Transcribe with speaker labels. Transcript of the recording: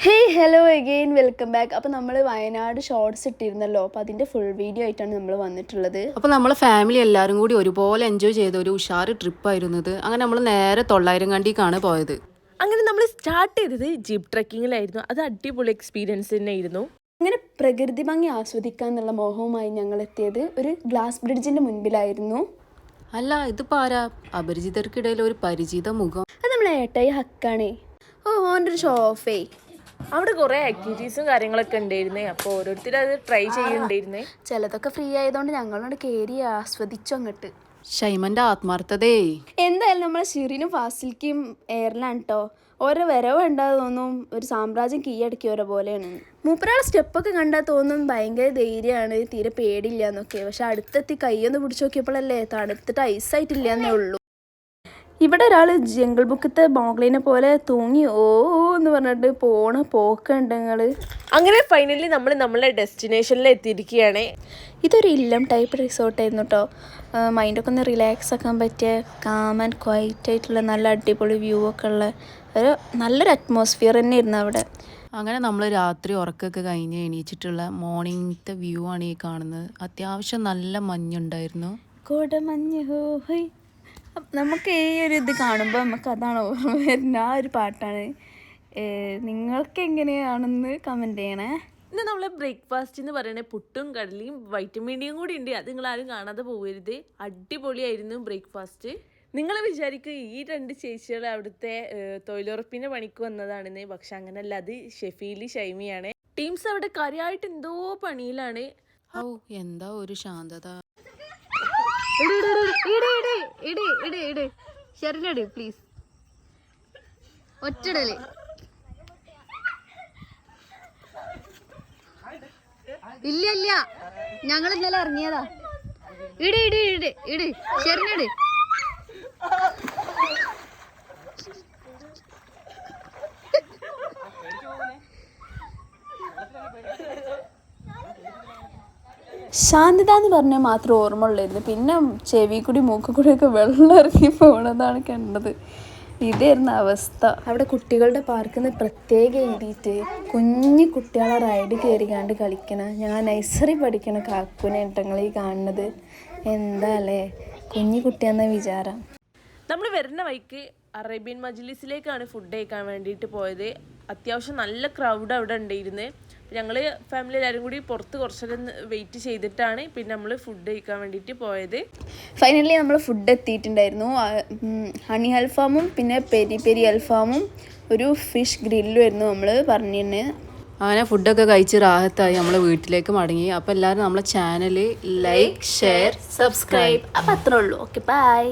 Speaker 1: Hey hello again welcome back. അപ്പോൾ നമ്മൾ Wayanad shorts ഇട്ടിരുന്നല്ലോ, അപ്പോൾ അതിൻ്റെ ഫുൾ വീഡിയോ ആയിട്ടാണ് നമ്മൾ വന്നിട്ടുള്ളത്.
Speaker 2: അപ്പോൾ നമ്മളെ ഫാമിലി എല്ലാവരും കൂടി ഒരുപോലെ എൻജോയ് ചെയ്ത ഒരു ഉഷാറ് ട്രിപ്പായിരുന്നത്. അങ്ങനെ നമ്മൾ നേരെ 900 കണ്ടിക്കാണ് പോയത്.
Speaker 3: അങ്ങനെ നമ്മൾ സ്റ്റാർട്ട് ചെയ്തത് ജീപ്പ് ട്രക്കിങ്ങിലായിരുന്നു. അത് അടിപൊളി എക്സ്പീരിയൻസ് തന്നെയായിരുന്നു.
Speaker 1: അങ്ങനെ പ്രകൃതി ഭംഗി ആസ്വദിക്കാൻ എന്നുള്ള മോഹവുമായി ഞങ്ങൾ എത്തിയത് ഒരു ഗ്ലാസ് ബ്രിഡ്ജിൻ്റെ മുൻപിലായിരുന്നു.
Speaker 2: അല്ല, ഇതിപ്പോൾ ആരാ? അപരിചിതർക്കിടയിൽ ഒരു പരിചിത മുഖം.
Speaker 1: അത് നമ്മളെ ഏട്ടായി ഹക്കാണേ. ഓൻ്റെ ഒരു ഷോഫേ.
Speaker 3: അവിടെ കുറേ ആക്ടിവിറ്റീസും കാര്യങ്ങളൊക്കെ ഉണ്ടായിരുന്നേ. അപ്പോൾ ഓരോരുത്തരും അത് ട്രൈ ചെയ്യുന്നുണ്ടായിരുന്നേ.
Speaker 1: ചിലതൊക്കെ ഫ്രീ ആയതുകൊണ്ട് ഞങ്ങളോട് കയറി ആസ്വദിച്ചു അങ്ങോട്ട്.
Speaker 2: ഷൈമൻ്റെ ആത്മാർത്ഥതേ.
Speaker 1: എന്തായാലും നമ്മളെ ഷിറിനും ഫാസിൽക്കും എയർലാണ് കേട്ടോ. ഓരോ വരവ് കണ്ടാൽ തോന്നും ഒരു സാമ്രാജ്യം കീഴടക്കി ഓരോ പോലെയാണ്. മൂപ്പരാളെ സ്റ്റെപ്പൊക്കെ കണ്ടാൽ തോന്നും ഭയങ്കര ധൈര്യമാണ്, തീരെ പേടിയില്ല എന്നൊക്കെ. പക്ഷെ അടുത്തെത്തി കൈയൊന്ന് പിടിച്ച് നോക്കിയപ്പോഴല്ലേ തണുത്തിട്ട് ഐസായിട്ടില്ല എന്നേ ഉള്ളൂ. ഇവിടെ ഒരാൾ ജംഗിൾ ബുക്കത്തെ മോഗ്ലിനെ പോലെ തൂങ്ങി ഓ എന്ന് പറഞ്ഞിട്ട് പോണ പോക്കുണ്ട് നിങ്ങൾ.
Speaker 3: അങ്ങനെ ഫൈനലി നമ്മൾ നമ്മളെ ഡെസ്റ്റിനേഷനിൽ എത്തിയിരിക്കുകയാണ്.
Speaker 1: ഇതൊരു ഇല്ലം ടൈപ്പ് റിസോർട്ടായിരുന്നു കേട്ടോ. മൈൻഡൊക്കെ ഒന്ന് റിലാക്സ് ആക്കാൻ പറ്റിയ കാം ആൻഡ് ക്വൈറ്റ് ആയിട്ടുള്ള നല്ല അടിപൊളി വ്യൂ ഒക്കെ ഉള്ള ഒരു നല്ലൊരു അറ്റ്മോസ്ഫിയർ തന്നെയായിരുന്നു അവിടെ.
Speaker 2: അങ്ങനെ നമ്മൾ രാത്രി ഉറക്കമൊക്കെ കഴിഞ്ഞ് എണീച്ചിട്ടുള്ള മോർണിംഗത്തെ വ്യൂ ആണ് ഈ കാണുന്നത്. അത്യാവശ്യം നല്ല മഞ്ഞുണ്ടായിരുന്നു.
Speaker 1: കോടമഞ്ഞ് ഹോയ്. നമുക്ക് ഈ ഒരു ഇത് കാണുമ്പോൾ നമുക്ക് അതാണ് ഓർമ്മ വരുന്ന ആ ഒരു പാട്ടാണ്. നിങ്ങൾക്ക് എങ്ങനെയാണെന്ന് കമൻറ്റ് ചെയ്യണേ.
Speaker 3: ഇന്ന് നമ്മളെ ബ്രേക്ക്ഫാസ്റ്റ് എന്ന് പറയുന്നത് പുട്ടും കടലയും വൈറ്റമിൻ ഡിയും കൂടി ഉണ്ട്. അത് നിങ്ങളാരും കാണാതെ പോകരുത്. അടിപൊളിയായിരുന്നു ബ്രേക്ക്ഫാസ്റ്റ്. നിങ്ങൾ വിചാരിക്കും ഈ രണ്ട് ചേച്ചികൾ അവിടുത്തെ തൊഴിലുറപ്പിൻ്റെ പണിക്ക് വന്നതാണെന്ന്. പക്ഷെ അങ്ങനെയല്ല, അത് ഷെഫീലി ഷൈമിയാണ്. ടീംസ് അവിടെ കാര്യമായിട്ട് എന്തോ പണിയിലാണ്.
Speaker 2: ഓ, എന്താ ഒരു ശാന്തത.
Speaker 1: പ്ലീസ് ഒറ്റടല്. ഇല്ല ഇല്ല, ഞങ്ങൾ ഇന്നലെ ഇറങ്ങിയതാ. ഇട് ഇട് ഇട് ഇട് ശരിനട്. ശാന്തത എന്ന് പറഞ്ഞാൽ മാത്രം ഓർമ്മ ഉള്ളായിരുന്നു. പിന്നെ ചെവി കൂടി മൂക്ക് കൂടിയൊക്കെ വെള്ളം ഇറങ്ങി പോണതാണ് കണ്ടത്. ഇതായിരുന്നു അവസ്ഥ. അവിടെ കുട്ടികളുടെ പാർക്കിൽ നിന്ന് പ്രത്യേകം എഴുതിയിട്ട് കുഞ്ഞു കുട്ടികളെ റൈഡ് കയറിക്കാണ്ട് കളിക്കണം. ഞാൻ നഴ്സറി പഠിക്കണ കാക്കുനെ നിങ്ങൾ ഈ കാണുന്നത്. എന്താ അല്ലേ കുഞ്ഞു കുട്ടിയെന്ന വിചാരം.
Speaker 3: നമ്മൾ വരുന്ന വഴിക്ക് അറേബ്യൻ മജ്ലിസിലേക്കാണ് ഫുഡ് കഴിക്കാൻ വേണ്ടിയിട്ട് പോയത്. അത്യാവശ്യം നല്ല ക്രൗഡ് അവിടെ ഉണ്ടായിരുന്നേ. ഞങ്ങൾ ഫാമിലി എല്ലാവരും കൂടി പുറത്ത് കുറച്ചേരം വെയിറ്റ് ചെയ്തിട്ടാണ് പിന്നെ നമ്മൾ ഫുഡ് കഴിക്കാൻ വേണ്ടിയിട്ട് പോയത്.
Speaker 1: ഫൈനലി നമ്മൾ ഫുഡ് എത്തിയിട്ടുണ്ടായിരുന്നു. ഹണി അൽഫാമും പിന്നെ പെരി പെരി അൽഫാമും ഒരു ഫിഷ് ഗ്രില്ലും ആയിരുന്നു നമ്മൾ പറഞ്ഞിരുന്നത്.
Speaker 2: അങ്ങനെ ഫുഡൊക്കെ കഴിച്ച് റാഹത്തായി നമ്മൾ വീട്ടിലേക്ക് മടങ്ങി. അപ്പോൾ എല്ലാവരും നമ്മളെ ചാനൽ ലൈക്ക്, ഷെയർ, സബ്സ്ക്രൈബ്.
Speaker 1: അപ്പം അത്രേ ഉള്ളൂ. Okay bye.